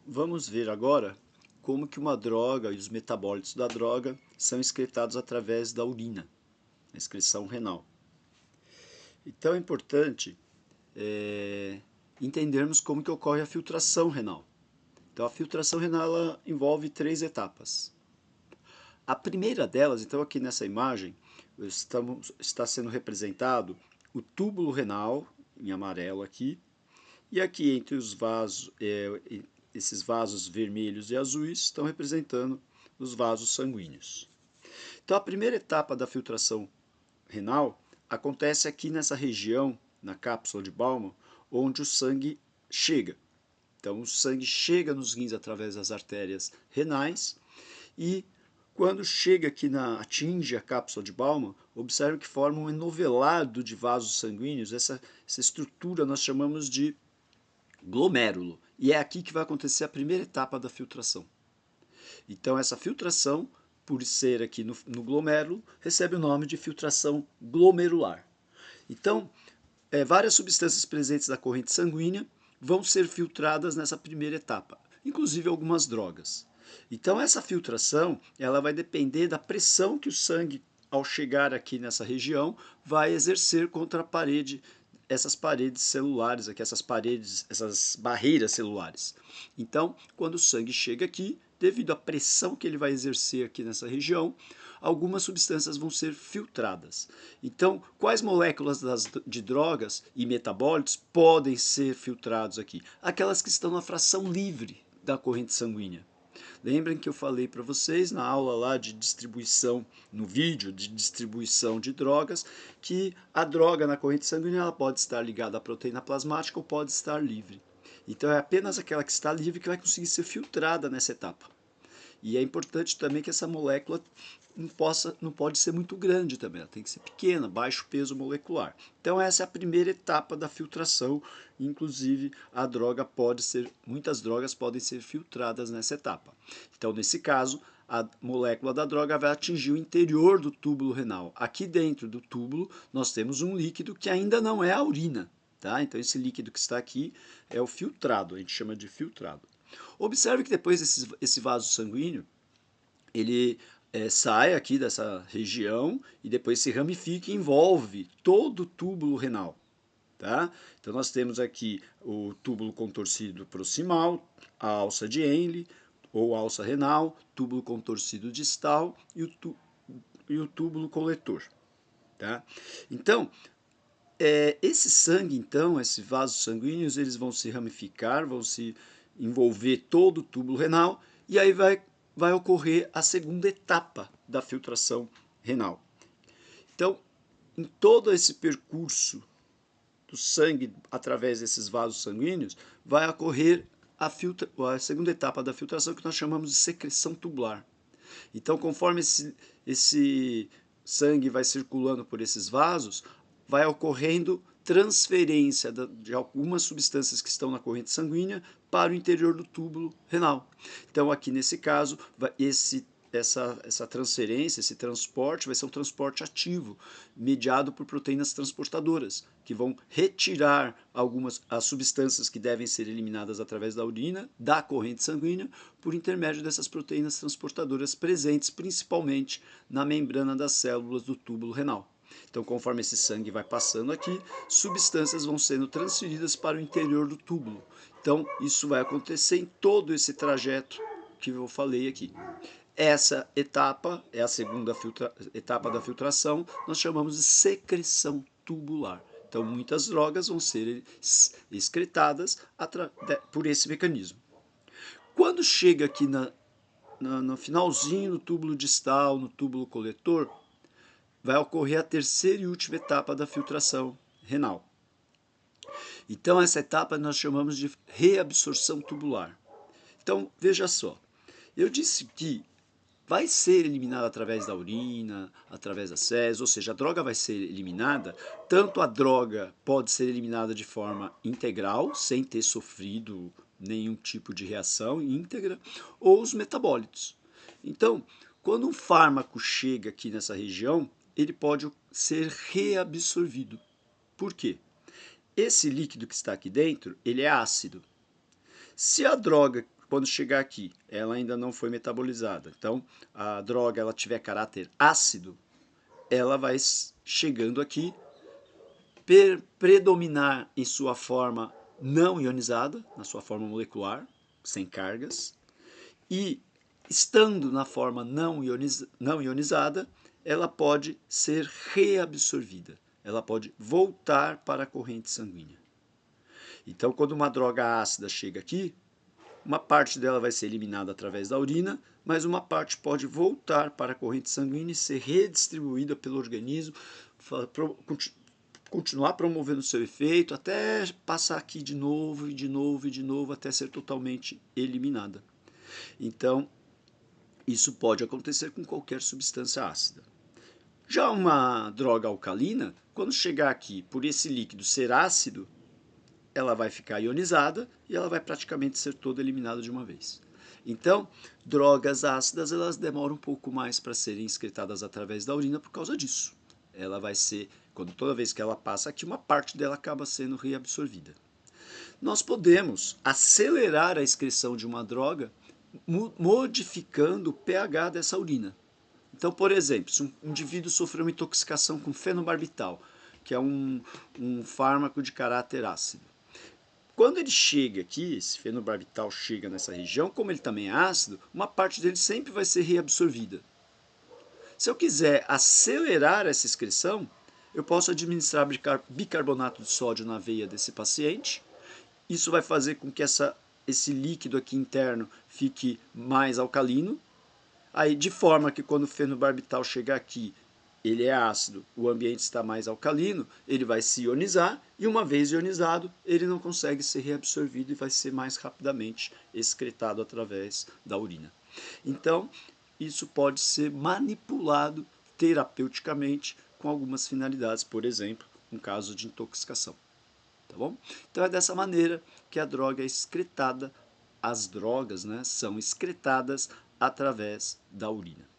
Vamos ver agora como que uma droga e os metabólitos da droga são excretados através da urina, a excreção renal. Então é importante entendermos como que ocorre a filtração renal. Então a filtração renal ela envolve três etapas. A primeira delas, então aqui nessa imagem, está sendo representado o túbulo renal, em amarelo aqui, e aqui entre os vasos, esses vasos vermelhos e azuis estão representando os vasos sanguíneos. Então a primeira etapa da filtração renal acontece aqui nessa região, na cápsula de Bowman, onde o sangue chega. Então o sangue chega nos rins através das artérias renais e quando chega aqui atinge a cápsula de Bowman, observe que forma um enovelado de vasos sanguíneos. Essa estrutura nós chamamos de glomérulo. E é aqui que vai acontecer a primeira etapa da filtração. Então essa filtração, por ser aqui no glomérulo, recebe o nome de filtração glomerular. Então, várias substâncias presentes na corrente sanguínea vão ser filtradas nessa primeira etapa, inclusive algumas drogas. Então essa filtração ela vai depender da pressão que o sangue, ao chegar aqui nessa região, vai exercer contra a parede, essas paredes celulares, aqui, essas barreiras celulares. Então, quando o sangue chega aqui, devido à pressão que ele vai exercer aqui nessa região, algumas substâncias vão ser filtradas. Então, quais moléculas de drogas e metabólitos podem ser filtrados aqui? Aquelas que estão na fração livre da corrente sanguínea. Lembrem que eu falei para vocês na aula lá de distribuição, no vídeo de distribuição de drogas, que a droga na corrente sanguínea ela pode estar ligada à proteína plasmática ou pode estar livre. Então é apenas aquela que está livre que vai conseguir ser filtrada nessa etapa. E é importante também que essa molécula não pode ser muito grande também, ela tem que ser pequena, baixo peso molecular. Então essa é a primeira etapa da filtração, inclusive muitas drogas podem ser filtradas nessa etapa. Então nesse caso, a molécula da droga vai atingir o interior do túbulo renal. Aqui dentro do túbulo nós temos um líquido que ainda não é a urina. Tá? Então esse líquido que está aqui é o filtrado, a gente chama de filtrado. Observe que depois esse vaso sanguíneo, ele sai aqui dessa região e depois se ramifica e envolve todo o túbulo renal. Tá? Então nós temos aqui o túbulo contorcido proximal, a alça de Henle ou alça renal, túbulo contorcido distal e o túbulo coletor. Tá? Então, esse sangue, então, esses vasos sanguíneos, eles vão se ramificar, vão se envolver todo o túbulo renal e aí vai ocorrer a segunda etapa da filtração renal. Então, em todo esse percurso do sangue através desses vasos sanguíneos, vai ocorrer a segunda etapa da filtração que nós chamamos de secreção tubular. Então, conforme esse sangue vai circulando por esses vasos, vai ocorrendo transferência de algumas substâncias que estão na corrente sanguínea para o interior do túbulo renal. Então, aqui nesse caso, essa transferência, esse transporte, vai ser um transporte ativo, mediado por proteínas transportadoras, que vão retirar as substâncias que devem ser eliminadas através da urina, da corrente sanguínea, por intermédio dessas proteínas transportadoras presentes principalmente na membrana das células do túbulo renal. Então, conforme esse sangue vai passando aqui, substâncias vão sendo transferidas para o interior do túbulo. Então, isso vai acontecer em todo esse trajeto que eu falei aqui. Essa etapa é a segunda etapa da filtração, nós chamamos de secreção tubular. Então, muitas drogas vão ser excretadas por esse mecanismo. Quando chega aqui no finalzinho do túbulo distal, no túbulo coletor, vai ocorrer a terceira e última etapa da filtração renal. Então, essa etapa nós chamamos de reabsorção tubular. Então, veja só, eu disse que vai ser eliminada através da urina, através das fezes, ou seja, a droga vai ser eliminada, tanto a droga pode ser eliminada de forma integral, sem ter sofrido nenhum tipo de reação íntegra, ou os metabólitos. Então, quando um fármaco chega aqui nessa região, ele pode ser reabsorvido. Por quê? Esse líquido que está aqui dentro, ele é ácido. Se a droga, quando chegar aqui, ela ainda não foi metabolizada. Então, a droga ela tiver caráter ácido, ela vai chegando aqui, predominar em sua forma não ionizada, na sua forma molecular, sem cargas, e estando na forma não ionizada, ela pode ser reabsorvida, ela pode voltar para a corrente sanguínea. Então, quando uma droga ácida chega aqui, uma parte dela vai ser eliminada através da urina, mas uma parte pode voltar para a corrente sanguínea e ser redistribuída pelo organismo, continuar promovendo seu efeito, até passar aqui de novo, e de novo, e de novo, até ser totalmente eliminada. Então, isso pode acontecer com qualquer substância ácida. Já uma droga alcalina, quando chegar aqui por esse líquido ser ácido, ela vai ficar ionizada e ela vai praticamente ser toda eliminada de uma vez. Então, drogas ácidas elas demoram um pouco mais para serem excretadas através da urina por causa disso. Ela vai ser, toda vez que ela passa aqui, uma parte dela acaba sendo reabsorvida. Nós podemos acelerar a excreção de uma droga modificando o pH dessa urina. Então, por exemplo, se um indivíduo sofreu uma intoxicação com fenobarbital, que é um fármaco de caráter ácido, quando ele chega aqui, esse fenobarbital chega nessa região, como ele também é ácido, uma parte dele sempre vai ser reabsorvida. Se eu quiser acelerar essa excreção, eu posso administrar bicarbonato de sódio na veia desse paciente. Isso vai fazer com que esse líquido aqui interno fique mais alcalino. Aí, de forma que quando o fenobarbital chegar aqui, ele é ácido, o ambiente está mais alcalino, ele vai se ionizar e uma vez ionizado, ele não consegue ser reabsorvido e vai ser mais rapidamente excretado através da urina. Então, isso pode ser manipulado terapeuticamente com algumas finalidades, por exemplo, um caso de intoxicação. Tá bom? Então é dessa maneira que a droga é excretada, as drogas, né, são excretadas através da urina.